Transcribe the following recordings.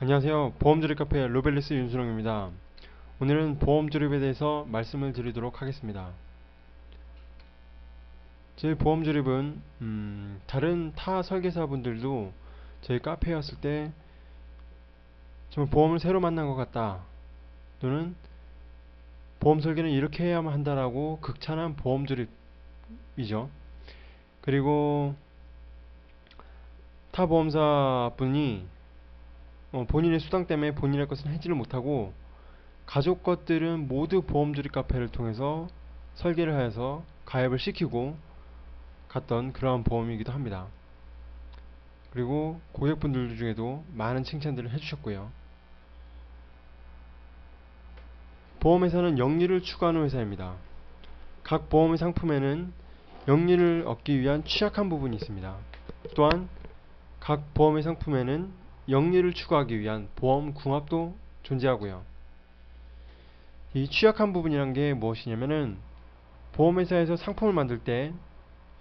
안녕하세요. 보험조립 카페 로벨리스 윤순홍입니다. 오늘은 보험조립에 대해서 말씀을 드리도록 하겠습니다. 저희 보험조립은 다른 타 설계사분들도 저희 카페에 왔을 때 정말 보험을 새로 만난 것 같다, 또는 보험 설계는 이렇게 해야만 한다라고 극찬한 보험조립이죠. 그리고 타 보험사 분이 본인의 수당 때문에 본인의 것은 해지를 못하고 가족 것들은 모두 보험조립 카페를 통해서 설계를 하여서 가입을 시키고 갔던 그러한 보험이기도 합니다. 그리고 고객분들 중에도 많은 칭찬들을 해주셨고요. 보험회사는 영리를 추구하는 회사입니다. 각 보험의 상품에는 영리를 얻기 위한 취약한 부분이 있습니다. 또한 각 보험의 상품에는 영리를 추구하기 위한 보험 궁합도 존재하고요. 이 취약한 부분이란 게 무엇이냐면은, 보험회사에서 상품을 만들 때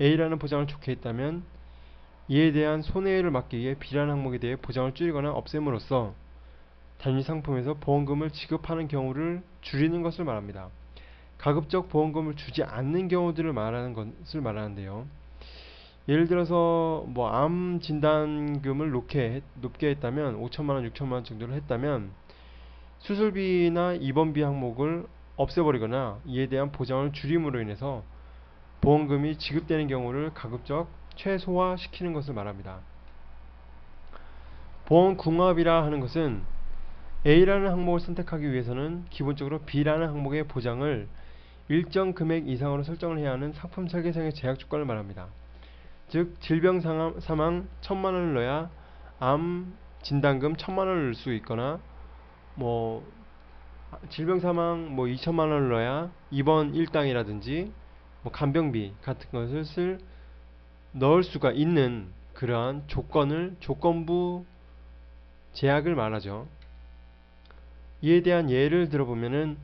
A라는 보장을 좋게 했다면 이에 대한 손해를 막기 위해 B라는 항목에 대해 보장을 줄이거나 없앰으로써 단위 상품에서 보험금을 지급하는 경우를 줄이는 것을 말합니다. 가급적 보험금을 주지 않는 경우들을 말하는 것을 말하는데요. 예를 들어서 암 진단금을 높게 했다면 5천만원, 6천만원 정도를 했다면 수술비나 입원비 항목을 없애버리거나 이에 대한 보장을 줄임으로 인해서 보험금이 지급되는 경우를 가급적 최소화시키는 것을 말합니다. 보험궁합이라 하는 것은 A라는 항목을 선택하기 위해서는 기본적으로 B라는 항목의 보장을 일정 금액 이상으로 설정을 해야 하는 상품 설계상의 제약 조건을 말합니다. 즉, 질병 사망 1,000만원을 넣어야 암 진단금 1,000만원을 넣을 수 있거나, 질병 사망 2,000만원을 넣어야 입원 일당이라든지 간병비 같은 것을 넣을 수가 있는 그러한 조건부 제약을 말하죠. 이에 대한 예를 들어보면은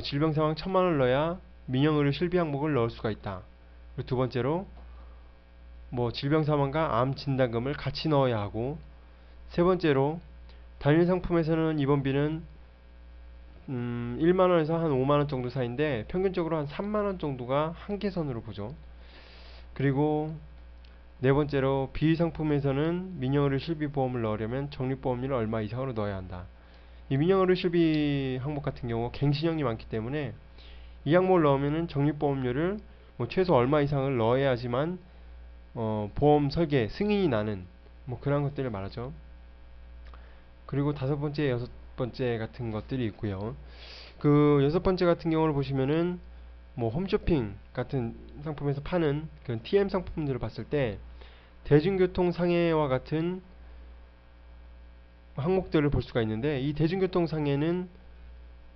질병 사망 1,000만원을 넣어야 민영의료 실비 항목을 넣을 수가 있다. 그리고 두 번째로 질병 사망과 암 진단금을 같이 넣어야 하고, 세 번째로 단일 상품에서는 입원비는 1만원에서 한 5만원 정도 사이인데 평균적으로 한 3만원 정도가 한계선으로 보죠. 그리고 네 번째로 비상품에서는 민영의료 실비보험을 넣으려면 적립보험료를 얼마 이상으로 넣어야 한다. 이 민영의료 실비 항목 같은 경우 갱신형이 많기 때문에 이 항목을 넣으면은 적립보험료를 최소 얼마 이상을 넣어야지만 보험 설계 승인이 나는 그런 것들을 말하죠. 그리고 다섯 번째, 여섯 번째 같은 것들이 있고요. 그 여섯 번째 같은 경우를 보시면은 홈쇼핑 같은 상품에서 파는 그런 TM 상품들을 봤을 때 대중교통 상해와 같은 항목들을 볼 수가 있는데, 이 대중교통 상해는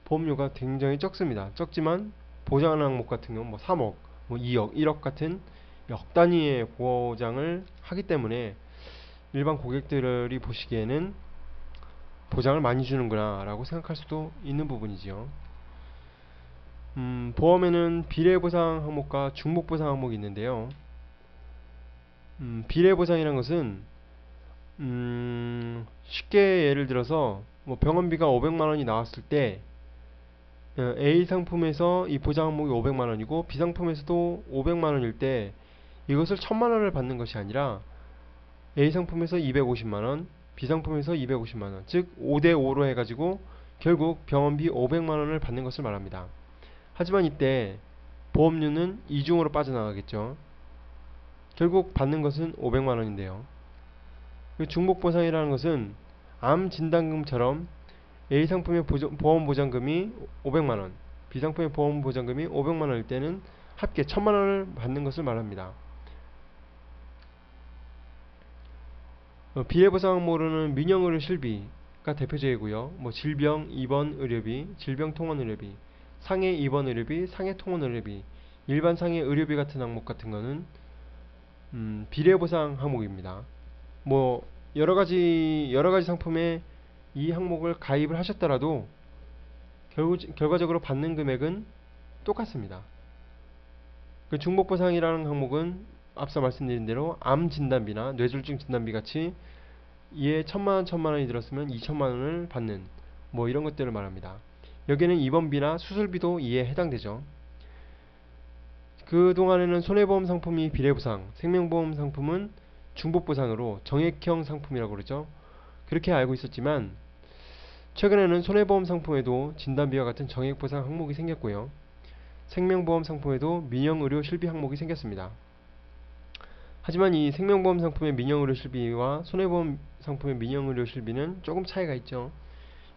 보험료가 굉장히 적습니다. 적지만 보장하는 항목 같은 경우 3억, 2억, 1억 같은 억 단위의 보장을 하기 때문에 일반 고객들이 보시기에는 보장을 많이 주는구나 라고 생각할 수도 있는 부분이지요. 보험에는 비례보상 항목과 중복보상 항목이 있는데요. 비례보상이라는 것은 쉽게 예를 들어서 병원비가 500만원이 나왔을 때 A 상품에서 이 보장 항목이 500만원이고 B 상품에서도 500만원일 때 이것을 1000만원을 받는 것이 아니라 A 상품에서 250만원, B 상품에서 250만원, 즉 5대5로 해가지고 결국 병원비 500만원을 받는 것을 말합니다. 하지만 이때 보험료는 이중으로 빠져나가겠죠. 결국 받는 것은 500만원인데요. 중복보상이라는 것은 암 진단금처럼 A 상품의 보험보장금이 500만원, B 상품의 보험보장금이 500만원일 때는 합계 1000만원을 받는 것을 말합니다. 비례보상 항목으로는 민영의료 실비가 대표적이고요. 질병 입원 의료비, 질병 통원 의료비, 상해 입원 의료비, 상해 통원 의료비, 일반 상해 의료비 같은 항목 같은 거는 비례보상 항목입니다. 여러가지 상품에 이 항목을 가입을 하셨더라도 결과적으로 받는 금액은 똑같습니다. 그 중복보상이라는 항목은 앞서 말씀드린 대로 암 진단비나 뇌졸중 진단비 같이 이에 1000만원이 들었으면 2000만원을 받는 뭐 이런 것들을 말합니다. 여기에는 입원비나 수술비도 이에 해당되죠. 그동안에는 손해보험 상품이 비례보상, 생명보험 상품은 중복보상으로 정액형 상품이라고 그러죠. 그렇게 알고 있었지만 최근에는 손해보험 상품에도 진단비와 같은 정액보상 항목이 생겼고요. 생명보험 상품에도 민영의료 실비 항목이 생겼습니다. 하지만 이 생명보험 상품의 민영의료 실비와 손해보험 상품의 민영의료 실비는 조금 차이가 있죠.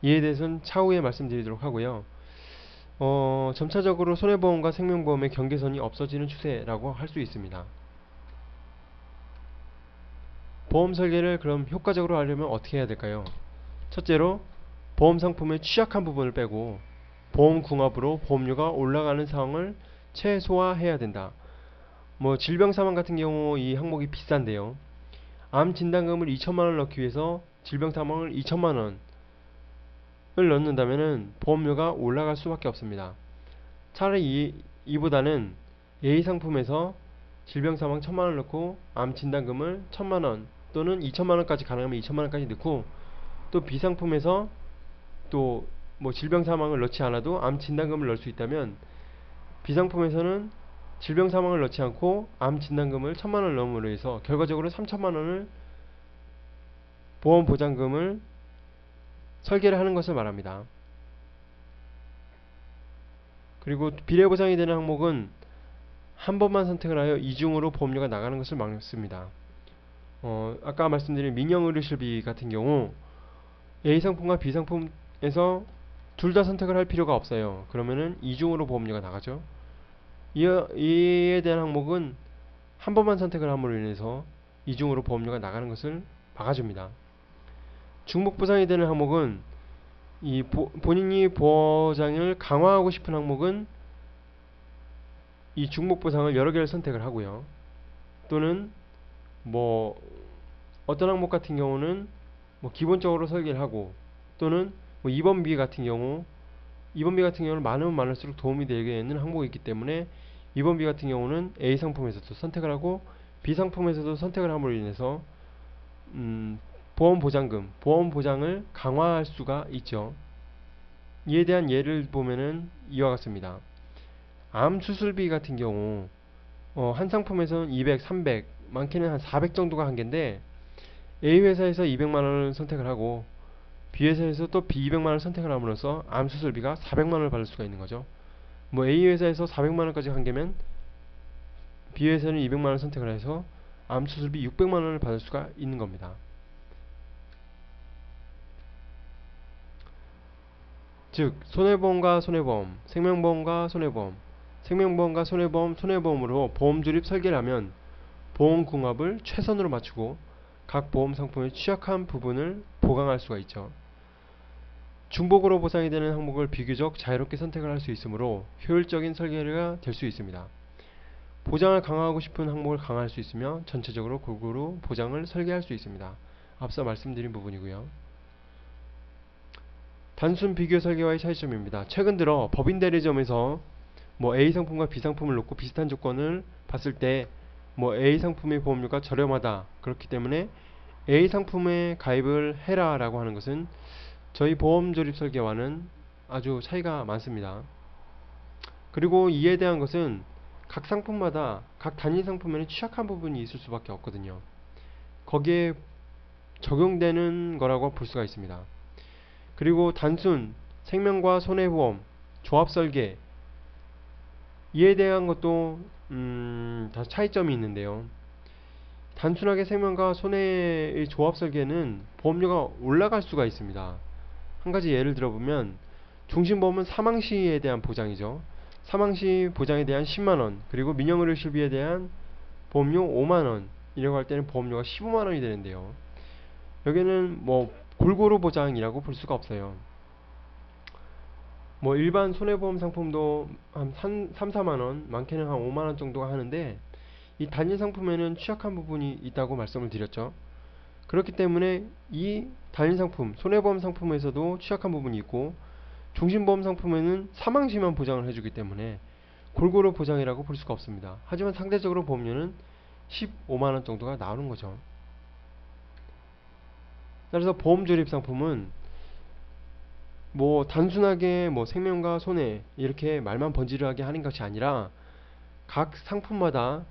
이에 대해서는 차후에 말씀드리도록 하고요. 점차적으로 손해보험과 생명보험의 경계선이 없어지는 추세라고 할 수 있습니다. 보험 설계를 그럼 효과적으로 하려면 어떻게 해야 될까요? 첫째로 보험 상품의 취약한 부분을 빼고 보험 궁합으로 보험료가 올라가는 상황을 최소화해야 된다. 뭐 질병 사망 같은 경우 이 항목이 비싼데요. 암 진단금을 2천만원을 넣기 위해서 질병 사망을 2천만원을 넣는다면은 보험료가 올라갈 수밖에 없습니다. 차라리 이보다는 A 상품에서 질병 사망 1000만원을 넣고 암 진단금을 1000만원 또는 2천만원까지 가능하면 2천만원까지 넣고 또 B 상품에서 또 뭐 질병 사망을 넣지 않아도 암 진단금을 넣을 수 있다면 B 상품에서는 질병 사망을 넣지 않고 암 진단금을 1000만원을 넣음으로 해서 결과적으로 3000만원을 보험 보장금을 설계를 하는 것을 말합니다. 그리고 비례보상이 되는 항목은 한 번만 선택을 하여 이중으로 보험료가 나가는 것을 막습니다. 아까 말씀드린 민영의료실비 같은 경우 A 상품과 B 상품에서 둘 다 선택을 할 필요가 없어요. 그러면은 이중으로 보험료가 나가죠. 이에 대한 항목은 한 번만 선택을 함으로 인해서 이중으로 보험료가 나가는 것을 막아줍니다. 중복보상이 되는 항목은 본인이 보장을 강화하고 싶은 항목은 이 중복보상을 여러 개를 선택을 하고요. 또는 뭐 어떤 항목 같은 경우는 뭐 기본적으로 설계를 하고 또는 뭐 입원비 같은 경우는 많으면 많을수록 도움이 되는 항목이 있기 때문에 입원비 같은 경우는 A 상품에서도 선택을 하고 B 상품에서도 선택을 함으로 인해서 보험 보장을 강화할 수가 있죠. 이에 대한 예를 보면은 이와 같습니다. 암 수술비 같은 경우 한 상품에서는 200, 300, 많게는 한 400 정도가 한계인데 A 회사에서 200만원을 선택을 하고 B 회사에서 또 B 200만원을 선택을 함으로써 암 수술비가 400만원을 받을 수가 있는 거죠. 뭐 A 회사에서 400만원까지 한계면 B 회사는 200만원을 선택을 해서 암 수술비 600만원을 받을 수가 있는 겁니다. 즉 손해보험과 손해보험, 생명보험과 손해보험, 생명보험과 손해보험으로 보험조립 설계를 하면 보험궁합을 최선으로 맞추고 각 보험 상품의 취약한 부분을 보강할 수가 있죠. 중복으로 보상이 되는 항목을 비교적 자유롭게 선택을 할 수 있으므로 효율적인 설계가 될 수 있습니다. 보장을 강화하고 싶은 항목을 강화할 수 있으며 전체적으로 골고루 보장을 설계할 수 있습니다. 앞서 말씀드린 부분이고요. 단순 비교 설계와의 차이점입니다. 최근 들어 법인 대리점에서 뭐 A 상품과 B 상품을 놓고 비슷한 조건을 봤을 때 뭐 A 상품의 보험료가 저렴하다, 그렇기 때문에 A 상품에 가입을 해라 라고 하는 것은 저희 보험 조립 설계와는 아주 차이가 많습니다. 그리고 이에 대한 것은 각 상품마다 각 단위 상품에는 취약한 부분이 있을 수밖에 없거든요. 거기에 적용되는 거라고 볼 수가 있습니다. 그리고 단순 생명과 손해보험 조합 설계, 이에 대한 것도 다 차이점이 있는데요. 단순하게 생명과 손해의 조합 설계는 보험료가 올라갈 수가 있습니다. 한 가지 예를 들어보면 종신보험은 사망시에 대한 보장이죠. 사망시 보장에 대한 10만원, 그리고 민영의료 실비에 대한 보험료 5만원, 이라고 할 때는 보험료가 15만원이 되는데요. 여기는 뭐 골고루 보장이라고 볼 수가 없어요. 뭐 일반 손해보험 상품도 한 3, 4만원, 많게는 한 5만원 정도가 하는데 이 단일 상품에는 취약한 부분이 있다고 말씀을 드렸죠. 그렇기 때문에 이 단일 상품, 손해보험 상품에서도 취약한 부분이 있고 종신보험 상품에는 사망시만 보장을 해주기 때문에 골고루 보장이라고 볼 수가 없습니다. 하지만 상대적으로 보험료는 15만원 정도가 나오는 거죠. 따라서 보험 조립 상품은 뭐 단순하게 뭐 생명과 손해 이렇게 말만 번지르하게 하는 것이 아니라 각 상품마다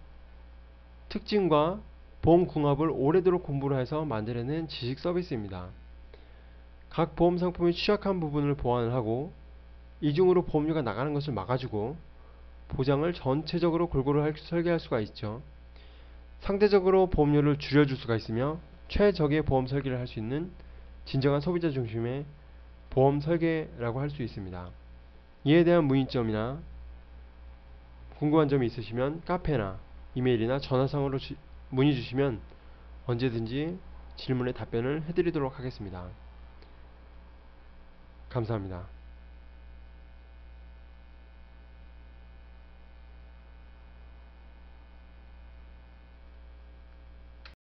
특징과 보험 궁합을 오래도록 공부를 해서 만들어낸 지식 서비스입니다. 각 보험 상품의 취약한 부분을 보완을 하고 이중으로 보험료가 나가는 것을 막아주고 보장을 전체적으로 골고루 설계할 수가 있죠. 상대적으로 보험료를 줄여줄 수가 있으며 최적의 보험 설계를 할 수 있는 진정한 소비자 중심의 보험 설계라고 할 수 있습니다. 이에 대한 문의점이나 궁금한 점이 있으시면 카페나 이메일이나 전화상으로 문의 주시면 언제든지 질문에 답변을 해드리도록 하겠습니다. 감사합니다.